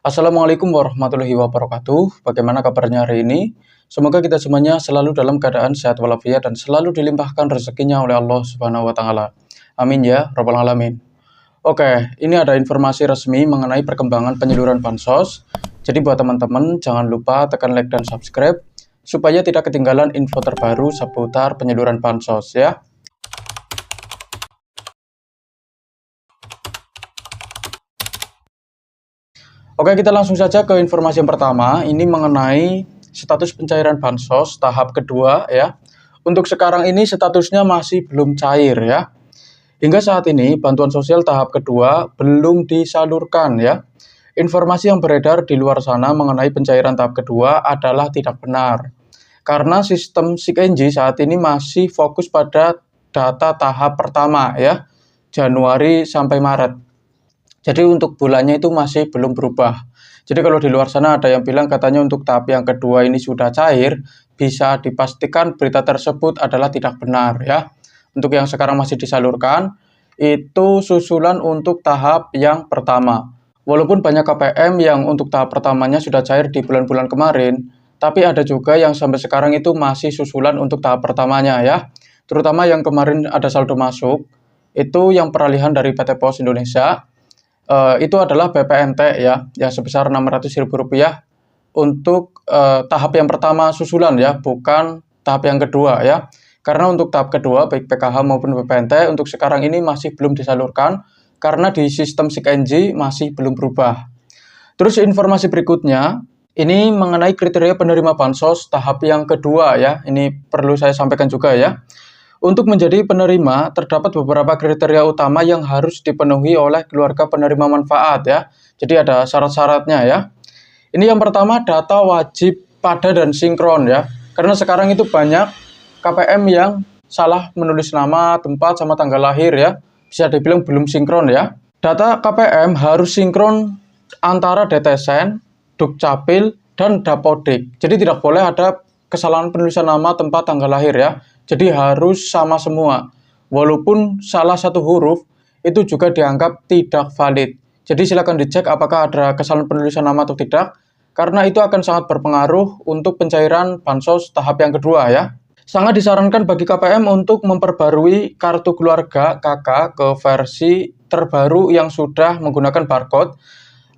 Assalamualaikum warahmatullahi wabarakatuh. Bagaimana kabarnya hari ini? Semoga kita semuanya selalu dalam keadaan sehat walafiat dan selalu dilimpahkan rezekinya oleh Allah Subhanahu wa taala. Amin ya rabbal alamin. Oke, ini ada informasi resmi mengenai perkembangan penyaluran bansos. Jadi buat teman-teman jangan lupa tekan like dan subscribe supaya tidak ketinggalan info terbaru seputar penyaluran bansos ya. Oke, kita langsung saja ke informasi yang pertama. Ini mengenai status pencairan bansos tahap kedua ya. Untuk sekarang ini statusnya masih belum cair ya. Hingga saat ini bantuan sosial tahap kedua belum disalurkan ya. Informasi yang beredar di luar sana mengenai pencairan tahap kedua adalah tidak benar. Karena sistem SIKNJ saat ini masih fokus pada data tahap pertama ya. Januari sampai Maret. Jadi untuk bulannya itu masih belum berubah. Jadi kalau di luar sana ada yang bilang katanya untuk tahap yang kedua ini sudah cair, bisa dipastikan berita tersebut adalah tidak benar ya. Untuk yang sekarang masih disalurkan, itu susulan untuk tahap yang pertama. Walaupun banyak KPM yang untuk tahap pertamanya sudah cair di bulan-bulan kemarin, tapi ada juga yang sampai sekarang itu masih susulan untuk tahap pertamanya ya. Terutama yang kemarin ada saldo masuk, itu yang peralihan dari PT Pos Indonesia, itu adalah BPNT ya, sebesar Rp600.000 untuk tahap yang pertama susulan ya, bukan tahap yang kedua ya. Karena untuk tahap kedua baik PKH maupun BPNT untuk sekarang ini masih belum disalurkan karena di sistem SIKNJ masih belum berubah. Terus informasi berikutnya ini mengenai kriteria penerima bansos tahap yang kedua ya. Ini perlu saya sampaikan juga ya. Untuk menjadi penerima, terdapat beberapa kriteria utama yang harus dipenuhi oleh keluarga penerima manfaat ya. Jadi ada syarat-syaratnya ya. Ini yang pertama, data wajib pada dan sinkron ya. Karena sekarang itu banyak KPM yang salah menulis nama, tempat, sama tanggal lahir ya. Bisa dibilang belum sinkron ya. Data KPM harus sinkron antara DTSen, Dukcapil, dan Dapodik. Jadi tidak boleh ada kesalahan penulisan nama, tempat, tanggal lahir ya. Jadi harus sama semua. Walaupun salah satu huruf itu juga dianggap tidak valid. Jadi silakan dicek apakah ada kesalahan penulisan nama atau tidak. Karena itu akan sangat berpengaruh untuk pencairan bansos tahap yang kedua ya. Sangat disarankan bagi KPM untuk memperbarui kartu keluarga KK ke versi terbaru yang sudah menggunakan barcode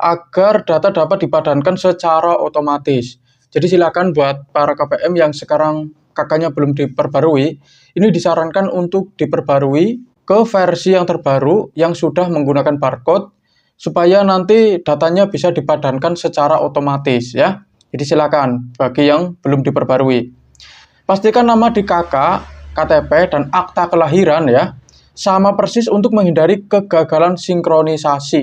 agar data dapat dipadankan secara otomatis. Jadi silakan buat para KPM yang sekarang kakaknya belum diperbarui, ini disarankan untuk diperbarui ke versi yang terbaru yang sudah menggunakan barcode supaya nanti datanya bisa dipadankan secara otomatis ya. Jadi silakan bagi yang belum diperbarui. Pastikan nama di KK, KTP dan akta kelahiran ya sama persis untuk menghindari kegagalan sinkronisasi.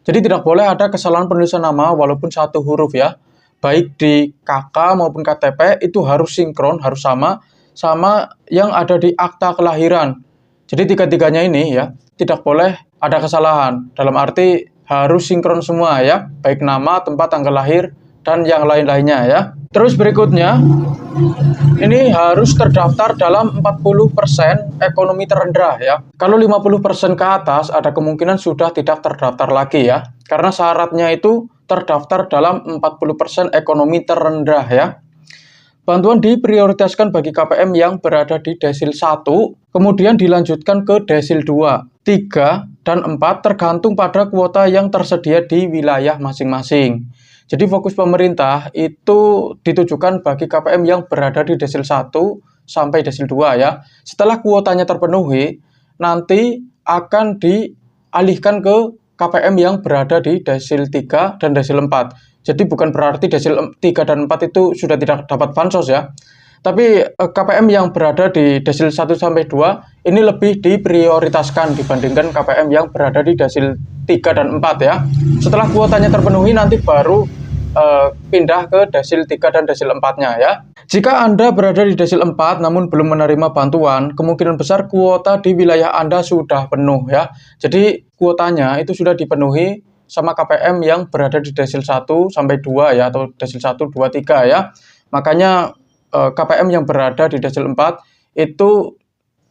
Jadi tidak boleh ada kesalahan penulisan nama walaupun satu huruf ya. Baik di KK maupun KTP itu harus sinkron, harus sama yang ada di akta kelahiran. Jadi tiga-tiganya ini ya, tidak boleh ada kesalahan. Dalam arti harus sinkron semua ya, baik nama, tempat, tanggal lahir, dan yang lain-lainnya ya. Terus berikutnya, ini harus terdaftar dalam 40% ekonomi terendah ya. Kalau 50% ke atas ada kemungkinan sudah tidak terdaftar lagi ya. Karena syaratnya itu terdaftar dalam 40% ekonomi terendah ya. Bantuan diprioritaskan bagi KPM yang berada di desil 1, kemudian dilanjutkan ke desil 2, 3, dan 4 tergantung pada kuota yang tersedia di wilayah masing-masing. Jadi fokus pemerintah itu ditujukan bagi KPM yang berada di desil 1 sampai desil 2 ya. Setelah kuotanya terpenuhi, nanti akan dialihkan ke KPM yang berada di desil 3 dan desil 4. Jadi bukan berarti desil 3 dan 4 itu sudah tidak dapat bansos ya. Tapi KPM yang berada di desil 1 sampai 2 ini lebih diprioritaskan dibandingkan KPM yang berada di desil 3 dan 4 ya. Setelah kuotanya terpenuhi nanti baru pindah ke desil 3 dan desil 4-nya ya. Jika Anda berada di desil 4 namun belum menerima bantuan, kemungkinan besar kuota di wilayah Anda sudah penuh ya. Jadi kuotanya itu sudah dipenuhi sama KPM yang berada di desil 1 sampai 2 ya, atau desil 1, 2, 3 ya. Makanya KPM yang berada di desil 4 itu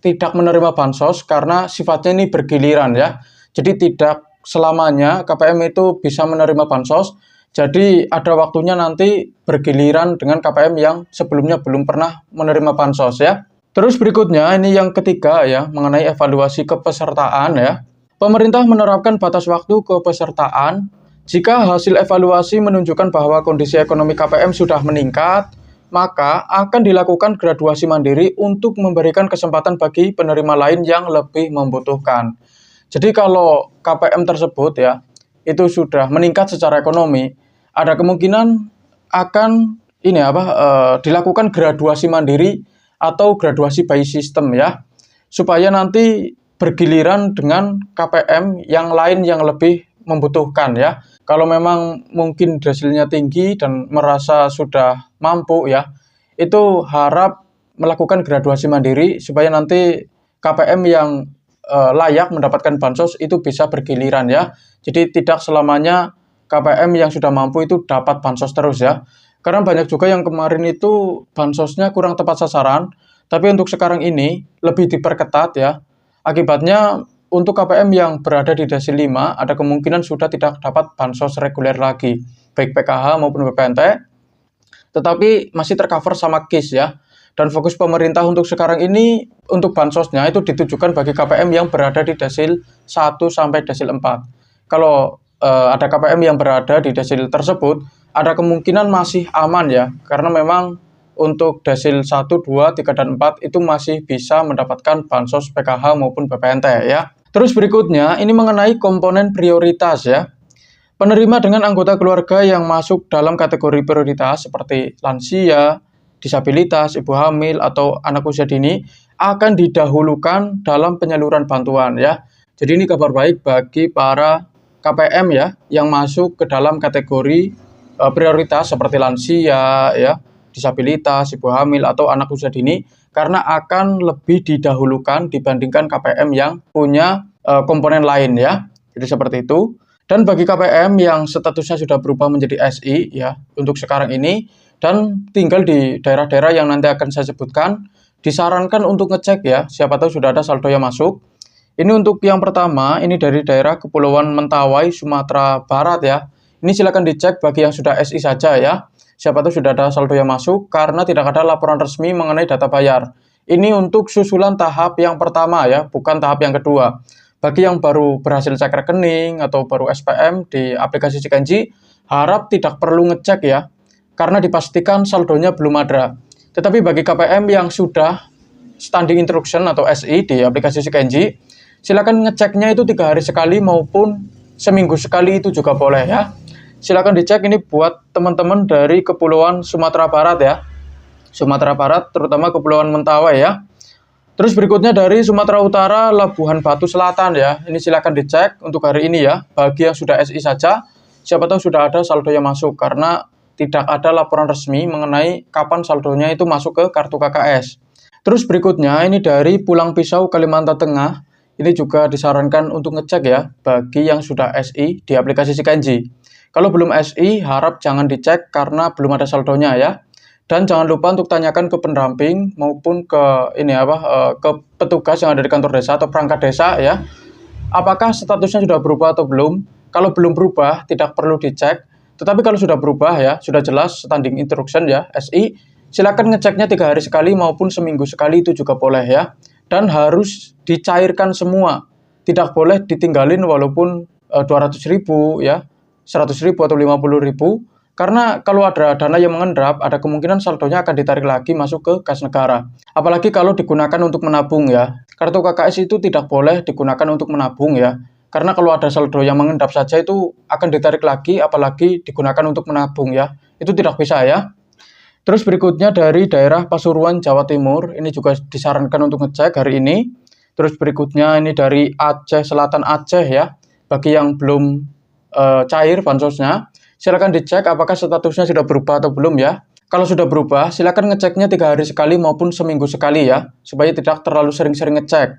tidak menerima bansos karena sifatnya ini bergiliran ya. Jadi tidak selamanya KPM itu bisa menerima bansos. Jadi ada waktunya nanti bergiliran dengan KPM yang sebelumnya belum pernah menerima bansos ya. Terus berikutnya ini yang ketiga ya, mengenai evaluasi kepesertaan ya. Pemerintah menerapkan batas waktu kepesertaan jika hasil evaluasi menunjukkan bahwa kondisi ekonomi KPM sudah meningkat, maka akan dilakukan graduasi mandiri untuk memberikan kesempatan bagi penerima lain yang lebih membutuhkan. Jadi kalau KPM tersebut ya, itu sudah meningkat secara ekonomi, ada kemungkinan akan dilakukan graduasi mandiri atau graduasi by system ya, supaya nanti bergiliran dengan KPM yang lain yang lebih membutuhkan ya. Kalau memang mungkin hasilnya tinggi dan merasa sudah mampu ya, itu harap melakukan graduasi mandiri supaya nanti KPM yang layak mendapatkan bansos itu bisa bergiliran ya. Jadi tidak selamanya KPM yang sudah mampu itu dapat bansos terus ya. Karena banyak juga yang kemarin itu bansosnya kurang tepat sasaran, tapi untuk sekarang ini lebih diperketat ya. Akibatnya untuk KPM yang berada di Desil 5 ada kemungkinan sudah tidak dapat bansos reguler lagi, baik PKH maupun BPNT, tetapi masih tercover sama KIS ya. Dan fokus pemerintah untuk sekarang ini untuk bansosnya itu ditujukan bagi KPM yang berada di Desil 1 sampai Desil 4. Kalau ada KPM yang berada di Desil tersebut, ada kemungkinan masih aman ya, karena memang untuk Desil 1, 2, 3, dan 4 itu masih bisa mendapatkan bansos PKH maupun BPNT ya. Terus berikutnya, ini mengenai komponen prioritas ya. Penerima dengan anggota keluarga yang masuk dalam kategori prioritas seperti lansia, disabilitas, ibu hamil, atau anak usia dini akan didahulukan dalam penyaluran bantuan ya. Jadi ini kabar baik bagi para KPM ya yang masuk ke dalam kategori prioritas seperti lansia ya, disabilitas, ibu hamil, atau anak usia dini, karena akan lebih didahulukan dibandingkan KPM yang punya komponen lain ya. Jadi seperti itu. Dan bagi KPM yang statusnya sudah berubah menjadi SI ya untuk sekarang ini dan tinggal di daerah-daerah yang nanti akan saya sebutkan, disarankan untuk ngecek ya, siapa tahu sudah ada saldo yang masuk. Ini untuk yang pertama, ini dari daerah Kepulauan Mentawai, Sumatera Barat ya. Ini silakan dicek bagi yang sudah SI saja ya. Siapa tahu sudah ada saldo yang masuk karena tidak ada laporan resmi mengenai data bayar. Ini untuk susulan tahap yang pertama ya, bukan tahap yang kedua. Bagi yang baru berhasil cek rekening atau baru SPM di aplikasi Cikenji, harap tidak perlu ngecek ya, karena dipastikan saldonya belum ada. Tetapi bagi KPM yang sudah standing instruction atau SI di aplikasi Cikenji, silakan ngeceknya itu 3 hari sekali maupun seminggu sekali itu juga boleh ya. Silakan dicek, ini buat teman-teman dari Kepulauan Sumatera Barat ya. Sumatera Barat, terutama Kepulauan Mentawai ya. Terus berikutnya dari Sumatera Utara, Labuhan Batu Selatan ya. Ini silakan dicek untuk hari ini ya. Bagi yang sudah SI saja, siapa tahu sudah ada saldo yang masuk karena tidak ada laporan resmi mengenai kapan saldonya itu masuk ke kartu KKS. Terus berikutnya ini dari Pulang Pisau, Kalimantan Tengah. Ini juga disarankan untuk ngecek ya bagi yang sudah SI di aplikasi Cikenji. Kalau belum SI, harap jangan dicek karena belum ada saldonya ya. Dan jangan lupa untuk tanyakan ke pendamping maupun ke ke petugas yang ada di kantor desa atau perangkat desa ya. Apakah statusnya sudah berubah atau belum? Kalau belum berubah, tidak perlu dicek. Tetapi kalau sudah berubah ya, sudah jelas standing instruction ya, SI, silakan ngeceknya 3 hari sekali maupun seminggu sekali itu juga boleh ya. Dan harus dicairkan semua. Tidak boleh ditinggalin walaupun 200.000 ya, 100.000 atau 50.000. Karena kalau ada dana yang mengendap, ada kemungkinan saldonya akan ditarik lagi masuk ke kas negara. Apalagi kalau digunakan untuk menabung ya. Kartu KKS itu tidak boleh digunakan untuk menabung ya. Karena kalau ada saldo yang mengendap saja itu akan ditarik lagi, apalagi digunakan untuk menabung ya. Itu tidak bisa ya. Terus berikutnya dari daerah Pasuruan, Jawa Timur. Ini juga disarankan untuk ngecek hari ini. Terus berikutnya ini dari Aceh Selatan Aceh ya. Bagi yang belum cair bansosnya, silakan dicek apakah statusnya sudah berubah atau belum ya. Kalau sudah berubah, silakan ngeceknya 3 hari sekali maupun seminggu sekali ya, supaya tidak terlalu sering-sering ngecek.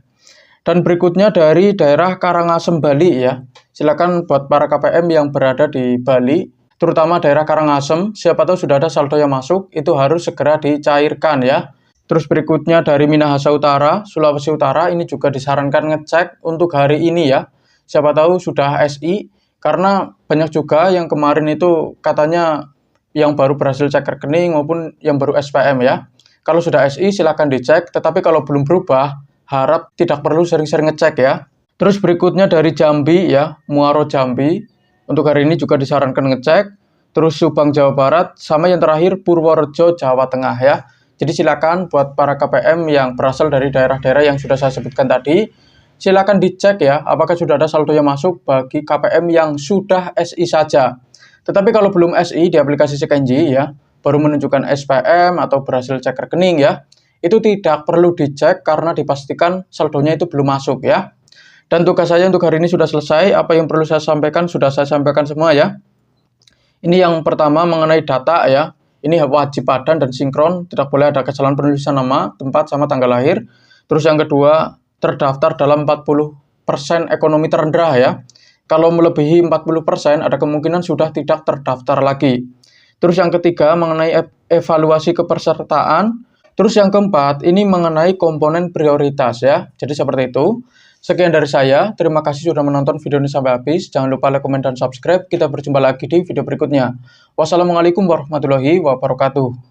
Dan berikutnya dari daerah Karangasem, Bali ya. Silakan buat para KPM yang berada di Bali, terutama daerah Karangasem, siapa tahu sudah ada saldo yang masuk, itu harus segera dicairkan ya. Terus berikutnya dari Minahasa Utara, Sulawesi Utara, ini juga disarankan ngecek untuk hari ini ya. Siapa tahu sudah SI, Karena banyak juga yang kemarin itu katanya yang baru berhasil cek rekening maupun yang baru SPM ya. Kalau sudah SI silakan dicek, tetapi kalau belum berubah, harap tidak perlu sering-sering ngecek ya. Terus berikutnya dari Jambi ya, Muaro Jambi. Untuk hari ini juga disarankan ngecek. Terus Subang Jawa Barat, sama yang terakhir Purworejo Jawa Tengah ya. Jadi silakan buat para KPM yang berasal dari daerah-daerah yang sudah saya sebutkan tadi, silakan dicek ya, apakah sudah ada saldo yang masuk bagi KPM yang sudah SI saja. Tetapi kalau belum SI di aplikasi Sekenji ya, baru menunjukkan SPM atau berhasil cek rekening ya, itu tidak perlu dicek karena dipastikan saldonya itu belum masuk ya. Dan tugas saya untuk hari ini sudah selesai, apa yang perlu saya sampaikan sudah saya sampaikan semua ya. Ini yang pertama mengenai data ya, ini wajib padan dan sinkron, tidak boleh ada kesalahan penulisan nama, tempat, sama tanggal lahir. Terus yang kedua, terdaftar dalam 40% ekonomi terendah ya. Kalau melebihi 40% ada kemungkinan sudah tidak terdaftar lagi. Terus yang ketiga mengenai evaluasi kepesertaan. Terus yang keempat ini mengenai komponen prioritas ya. Jadi seperti itu. Sekian dari saya. Terima kasih sudah menonton video ini sampai habis. Jangan lupa like, komen, dan subscribe. Kita berjumpa lagi di video berikutnya. Wassalamualaikum warahmatullahi wabarakatuh.